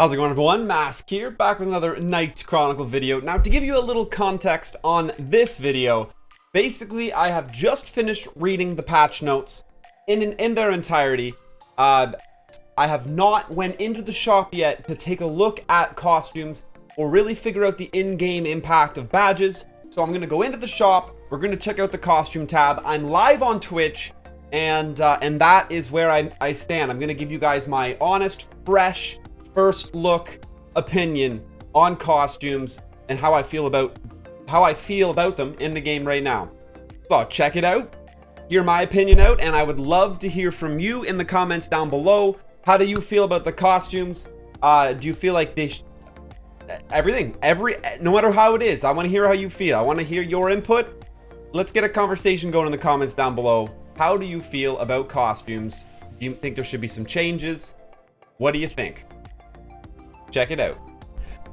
How's it going, everyone? Mask here, back with another Knights Chronicle video. Now, to give you a little context on this video, basically, I have just finished reading the patch notes in their entirety. I have not went into the shop yet to take a look at costumes or really figure out the in-game impact of badges. So I'm going to go into the shop. We're going to check out the costume tab. I'm live on Twitch, and that is where I stand. I'm going to give you guys my honest, fresh, first look opinion on costumes and how I feel about them in the game right now. So check it out, hear my opinion out, and I would love to hear from you in the comments down below. How do you feel about the costumes? Do you feel like they no matter how it is, I want to hear how you feel. I want to hear your input. Let's get a conversation going in the comments down below. How do you feel about costumes? Do you think there should be some changes? What do you think? Check it out.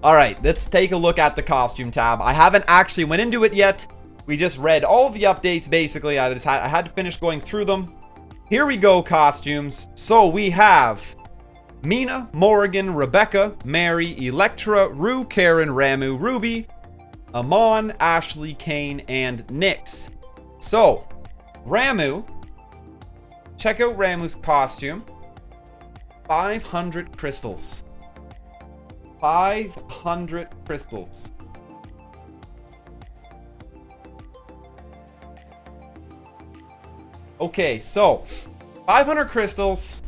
All right, let's take a look at the costume tab. I haven't actually went into it yet. We just read all the updates, basically. I had to finish going through them. Here we go, costumes. So we have Mina, Morrigan, Rebecca, Mary, Electra, Rue, Karen, Ramuh, Ruby, Amon, Ashley, Kane, and Nyx. So, Ramuh. Check out Ramuh's costume. 500 crystals. 500 crystals. Okay, so 500 crystals.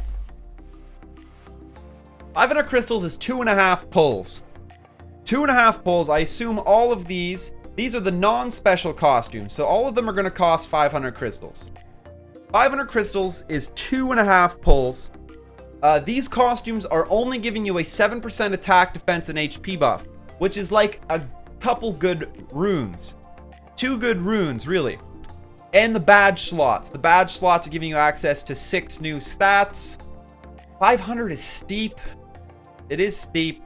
500 crystals is 2.5 pulls. 2.5 pulls. I assume all of these are the non-special costumes. So all of them are going to cost 500 crystals. 500 crystals is 2.5 pulls. These costumes are only giving you a 7% attack, defense, and HP buff, which is like a couple good runes. 2 good runes, really. And the badge slots. The badge slots are giving you access to 6 new stats. 500 is steep. It is steep.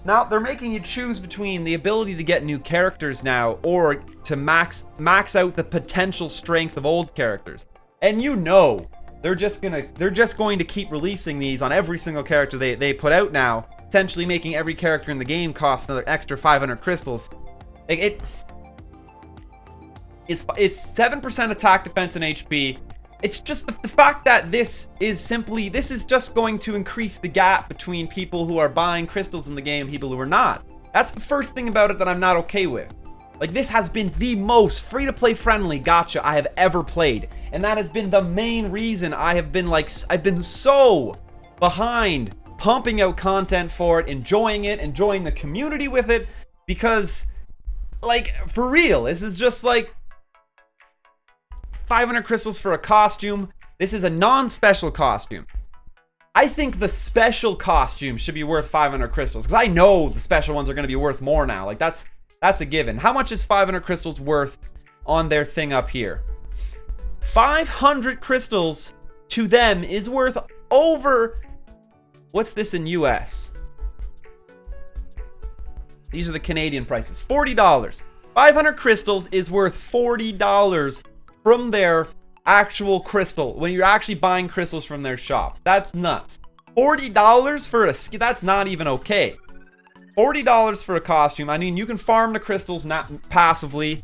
Now, they're making you choose between the ability to get new characters now or to max out the potential strength of old characters. And you know, they're just going to keep releasing these on every single character they put out now, essentially making every character in the game cost another extra 500 crystals. Like it's 7% attack, defense, and HP. It's just the fact that this is just going to increase the gap between people who are buying crystals in the game and people who are not. That's the first thing about it that I'm not okay with. Like, this has been the most free-to-play friendly gacha I have ever played. And that has been the main reason I've been so behind pumping out content for it, enjoying the community with it. Because, like, for real, this is just like 500 crystals for a costume. This is a non-special costume. I think the special costume should be worth 500 crystals. Because I know the special ones are going to be worth more now. Like, that's a given. How much is 500 crystals worth on their thing up here? 500 crystals to them is worth over... What's this in US? These are the Canadian prices. $40. 500 crystals is worth $40 from their actual crystal. When you're actually buying crystals from their shop. That's nuts. $40 for a skin? That's not even okay. $40 for a costume. I mean, you can farm the crystals not passively.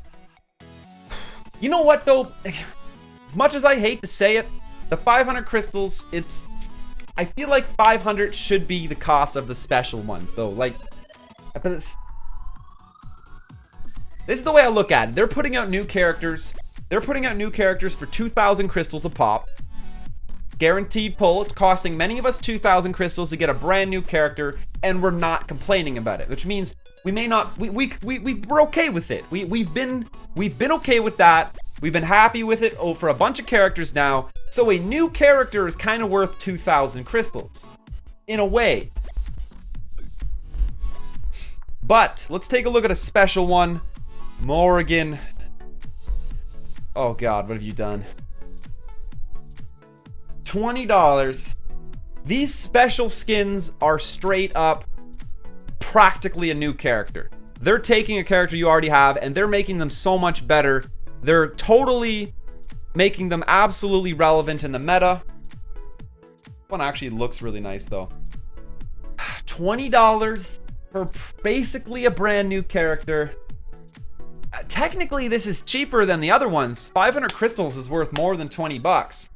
You know what, though? As much as I hate to say it, the 500 crystals, I feel like 500 should be the cost of the special ones, though. Like, this is the way I look at it. They're putting out new characters. They're putting out new characters for 2,000 crystals a pop. Guaranteed pull. It's costing many of us 2,000 crystals to get a brand new character, and we're not complaining about it, which means we may not. We're okay with it. We've been okay with that. We've been happy with it for a bunch of characters now. So a new character is kind of worth 2,000 crystals, in a way. But let's take a look at a special one. Morrigan. Oh God, what have you done? $20. These special skins are straight up practically a new character. They're taking a character you already have and they're making them so much better. They're totally making them absolutely relevant in the meta. One actually looks really nice though. $20 for basically a brand new character. Technically, this is cheaper than the other ones. 500 crystals is worth more than 20 bucks.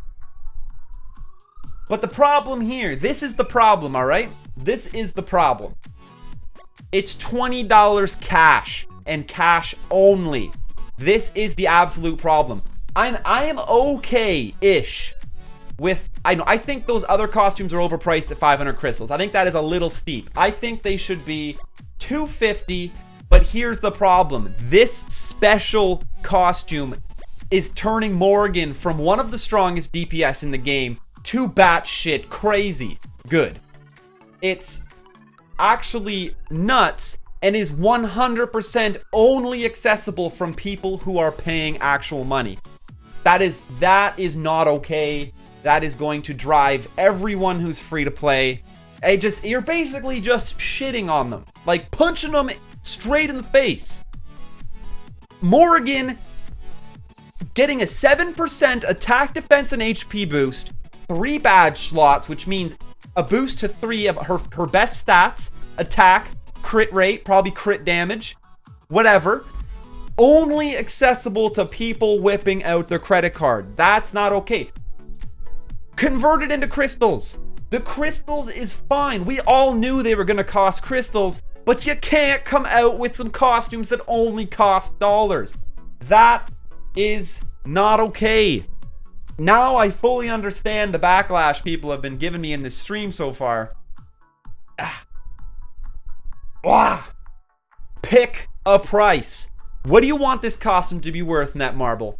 But the problem here, this is the problem, all right? This is the problem. It's $20 cash and cash only. This is the absolute problem. I am okay-ish with, I think those other costumes are overpriced at 500 crystals. I think that is a little steep. I think they should be 250. But here's the problem. This special costume is turning Morgan from one of the strongest DPS in the game to batshit crazy good. It's actually nuts and is 100% only accessible from people who are paying actual money. That is not okay. That is going to drive everyone who's free to play. You're basically just shitting on them. Like punching them straight in the face. Morgan getting a 7% attack, defense, and HP boost, 3 badge slots, which means a boost to 3 of her best stats, attack, crit rate, probably crit damage, whatever. Only accessible to people whipping out their credit card. That's not okay. Convert it into crystals. The crystals is fine. We all knew they were going to cost crystals. But you can't come out with some costumes that only cost dollars. That is not okay. Now I fully understand the backlash people have been giving me in this stream so far. Pick a price. What do you want this costume to be worth, Netmarble?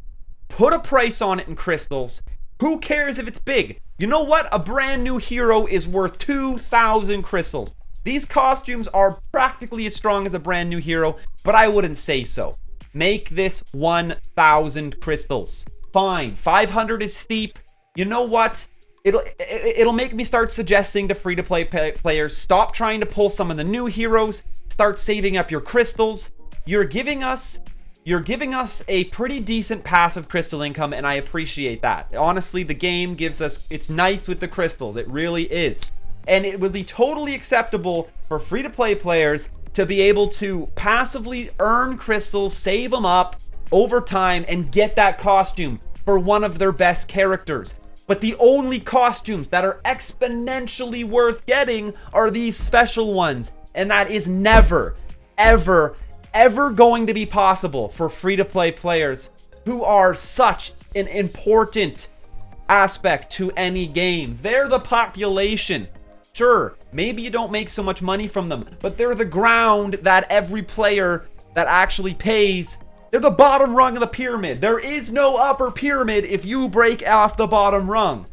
Put a price on it in crystals. Who cares if it's big? You know what? A brand new hero is worth 2,000 crystals. These costumes are practically as strong as a brand new hero, but I wouldn't say so. Make this 1,000 crystals. Fine. 500 is steep. You know what? It'll make me start suggesting to free-to-play players, stop trying to pull some of the new heroes. Start saving up your crystals. You're giving us a pretty decent passive crystal income, and I appreciate that. Honestly, the game gives us, it's nice with the crystals. It really is. And it would be totally acceptable for free-to-play players to be able to passively earn crystals, save them up over time, and get that costume for one of their best characters. But the only costumes that are exponentially worth getting are these special ones. And that is never, ever, ever going to be possible for free-to-play players who are such an important aspect to any game. They're the population. Sure, maybe you don't make so much money from them, but they're the ground that every player that actually pays. They're the bottom rung of the pyramid. There is no upper pyramid if you break off the bottom rung.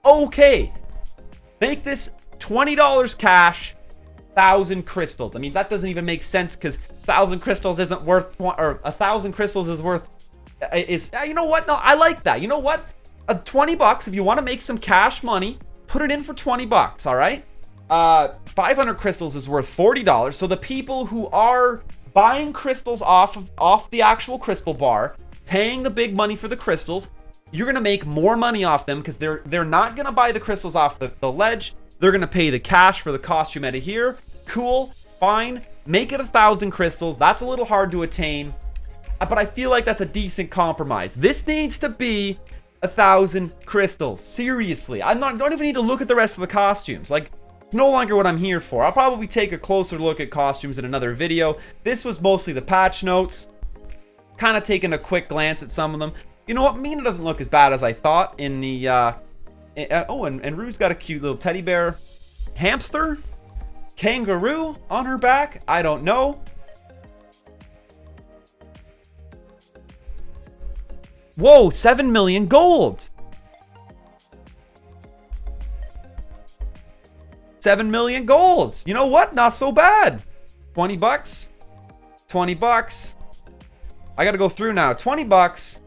Okay. Make this $20 cash, 1,000 crystals. I mean, that doesn't even make sense because 1,000 crystals isn't worth, or 1,000 crystals is worth, you know what? No, I like that. You know what? 20 bucks, if you want to make some cash money, put it in for 20 bucks, all right? 500 crystals is worth $40. So the people who are buying crystals off the actual crystal bar, paying the big money for the crystals, you're going to make more money off them because they're not going to buy the crystals off the ledge. They're going to pay the cash for the costume out of here. Cool, fine. Make it 1,000 crystals. That's a little hard to attain, but I feel like that's a decent compromise. This needs to be 1,000 crystals. Seriously. Don't even need to look at the rest of the costumes. Like, it's no longer what I'm here for. I'll probably take a closer look at costumes in another video. This was mostly the patch notes. Kind of taking a quick glance at some of them. You know what? Mina doesn't look as bad as I thought in the, and Rue's got a cute little teddy bear. Hamster? Kangaroo on her back? I don't know. Whoa, 7 million gold. 7 million golds. You know what? Not so bad. 20 bucks. 20 bucks. I got to go through now. 20 bucks.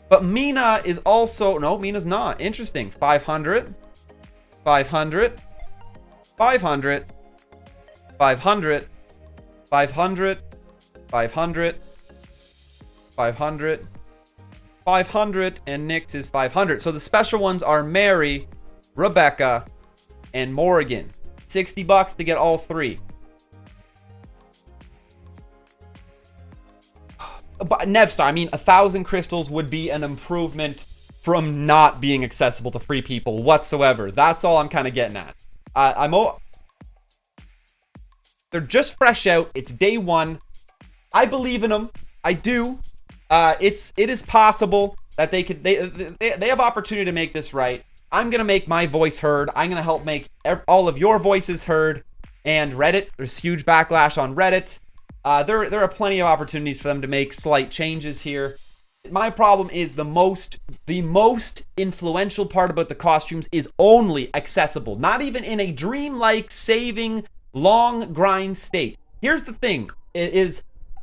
But Mina is also, no, Mina's not. Interesting. 500. 500. 500. 500. 500. 500. 500. 500, and Nyx is 500. So the special ones are Mary, Rebecca, and Morrigan. $60 to get all 3. But Nevstar, I mean, 1,000 crystals would be an improvement from not being accessible to free people whatsoever. That's all I'm kind of getting at. They're just fresh out. It's day 1. I believe in them. I do. It is possible that they have opportunity to make this right. I'm gonna make my voice heard. I'm gonna help make all of your voices heard. And Reddit, there's huge backlash on Reddit. There are plenty of opportunities for them to make slight changes here. My problem is the most influential part about the costumes is only accessible, not even in a dreamlike saving long grind state. Here's the thing: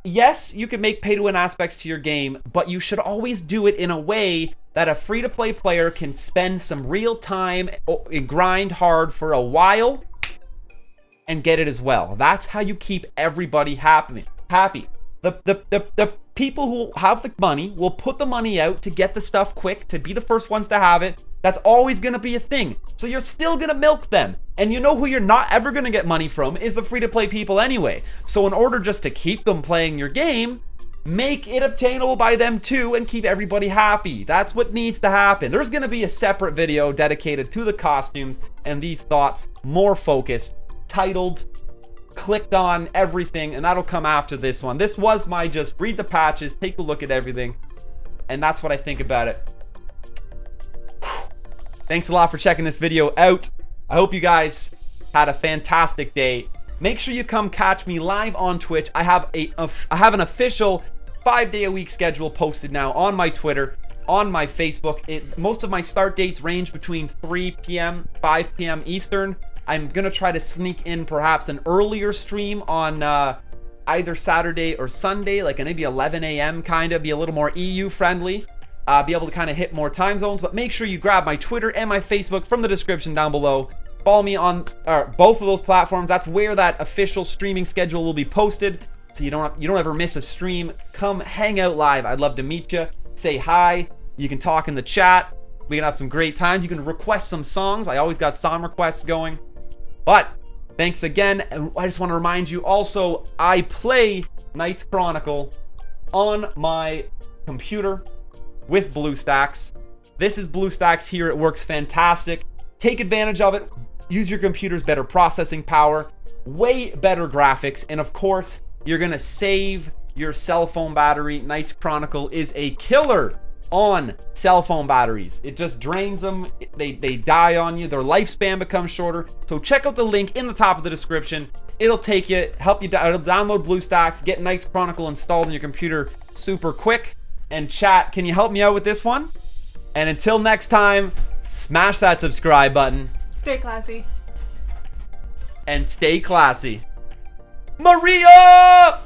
yes, you can make pay-to-win aspects to your game, but you should always do it in a way that a free-to-play player can spend some real time and grind hard for a while and get it as well. That's how you keep everybody happy. The people who have the money will put the money out to get the stuff quick, to be the first ones to have it. That's always going to be a thing. So you're still going to milk them. And you know who you're not ever going to get money from is the free-to-play people anyway. So in order just to keep them playing your game, make it obtainable by them too and keep everybody happy. That's what needs to happen. There's going to be a separate video dedicated to the costumes and these thoughts, more focused, titled, clicked on, everything, and that'll come after this one. This was my just read the patches, take a look at everything, and that's what I think about it. Thanks a lot for checking this video out. I hope you guys had a fantastic day. Make sure you come catch me live on Twitch. I have an official 5-day-a-week schedule posted now on my Twitter, on my Facebook. Most of my start dates range between 3 p.m., 5 p.m. Eastern. I'm going to try to sneak in perhaps an earlier stream on either Saturday or Sunday, like maybe 11 a.m. kind of, be a little more EU friendly. Be able to kind of hit more time zones. But make sure you grab my Twitter and my Facebook from the description down below. Follow me on both of those platforms. That's where that official streaming schedule will be posted, so you don't ever miss a stream. Come hang out live. I'd love to meet you. Say hi. You can talk in the chat. We can have some great times. You can request some songs. I always got song requests going. But thanks again. And I just want to remind you also, I play Knights Chronicle on my computer with BlueStacks. This is BlueStacks here. It works fantastic. Take advantage of it. Use your computer's better processing power, way better graphics, and of course, you're gonna save your cell phone battery. Knights Chronicle is a killer on cell phone batteries. It just drains them. They die on you. Their lifespan becomes shorter. So check out the link in the top of the description. It'll take you, help you download BlueStacks, get Knights Chronicle installed on your computer super quick. And chat, can you help me out with this one? And until next time, smash that subscribe button. Stay classy. And stay classy. Maria!